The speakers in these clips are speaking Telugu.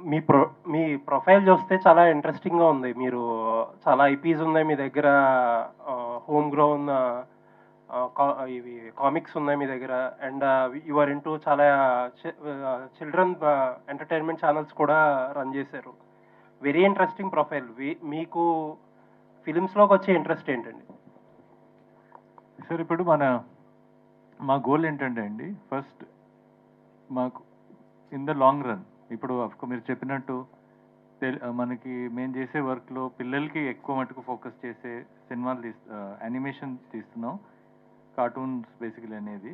మీ ప్రొ మీ ప్రొఫైల్ చూస్తే చాలా ఇంట్రెస్టింగ్‌గా ఉంది. మీరు చాలా ఐపీస్ ఉన్నాయి మీ దగ్గర. హోమ్ గ్రోన్ కా ఇవి కామిక్స్ ఉన్నాయి మీ దగ్గర. అండ్ యూ ఆర్ ఇంటూ చాలా చిల్డ్రన్ ఎంటర్‌టైన్‌మెంట్ ఛానెల్స్ కూడా రన్ చేశారు. Very interesting profile. మీకు ఫిల్మ్స్‌లోకొచ్చే ఇంట్రెస్ట్ ఏంటండి? సార్ ఇప్పుడు మా గోల్ ఏంటంటే అండి, ఫస్ట్ మాకు ఇన్ ద లాంగ్ రన్ ఇప్పుడు మీరు చెప్పినట్టు మనకి మేము చేసే వర్క్లో పిల్లలకి ఎక్కువ మటుకు ఫోకస్ చేసే సినిమాలు యానిమేషన్ తీస్తున్నాం, కార్టూన్స్ బేసికలీ అనేది.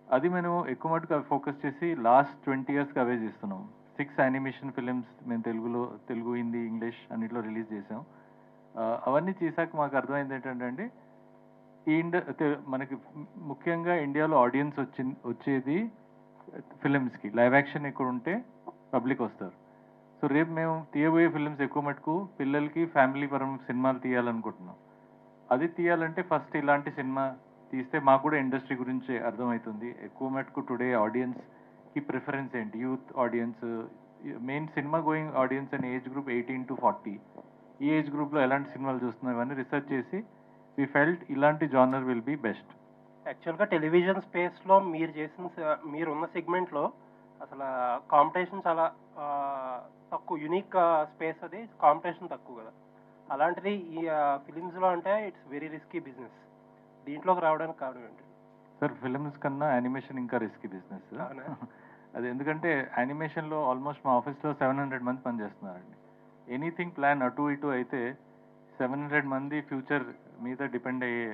అది మేము ఎక్కువ మటుకు అవి ఫోకస్ చేసి లాస్ట్ 20 yearsకి అవే చేస్తున్నాం. 6 యానిమేషన్ ఫిలిమ్స్ మేము తెలుగు, హిందీ, ఇంగ్లీష్ అన్నిట్లో రిలీజ్ చేసాం. అవన్నీ చేశాక మాకు అర్థమైంది ఏంటంటే అండి, ఈ మనకి ముఖ్యంగా ఇండియాలో ఆడియన్స్ వచ్చేది ఫిలిమ్స్కి. లైవ్ యాక్షన్ ఇక్కడ ఉంటే పబ్లిక్ వస్తారు. సో రేపు మేము తీయబోయే ఫిలిమ్స్ ఎక్కువ మటుకు పిల్లలకి ఫ్యామిలీ పరమైన సినిమాలు తీయాలనుకుంటున్నాం. అది తీయాలంటే ఫస్ట్ ఇలాంటి సినిమా తీస్తే మాకు కూడా ఇండస్ట్రీ గురించి అర్థమవుతుంది. ఎక్కువ మటుకు టుడే ఆడియన్స్కి ప్రిఫరెన్స్ ఏంటి, youth audience, main cinema going audience అనే ఏజ్ గ్రూప్ 18 to 40. ఈ ఏజ్ గ్రూప్లో ఎలాంటి సినిమాలు చూస్తున్నాం ఇవన్నీ రీసెర్చ్ చేసి వి ఫెల్ట్ ఇలాంటి జానర్ విల్ బి బెస్ట్. యాక్చువల్‌గా టెలివిజన్ స్పేస్‌లో మీరున్న సెగ్మెంట్‌లో అసల కాంపిటీషన్ చాలా తక్కువ. యూనిక్ స్పేస్ అది. కాంపిటీషన్ తక్కువ గదా! అలాంటిది ఈ ఫిలిమ్స్‌లో అంటే ఇట్స్ వెరీ రిస్కీ బిజినెస్. దీంట్లోకి రావడానికి కారణం ఏంటి? సార్ ఫిల్మ్స్ కన్నా యానిమేషన్ ఇంకా రిస్కీ బిజినెస్. అవునా? అది ఎందుకంటే యానిమేషన్లో ఆల్మోస్ట్ మా ఆఫీస్లో 700 మంది పనిచేస్తున్నారండి. ఎనీథింగ్ ప్లాన్ అటు ఇటు అయితే 700 మంది ఫ్యూచర్ మీద డిపెండ్ అయ్యే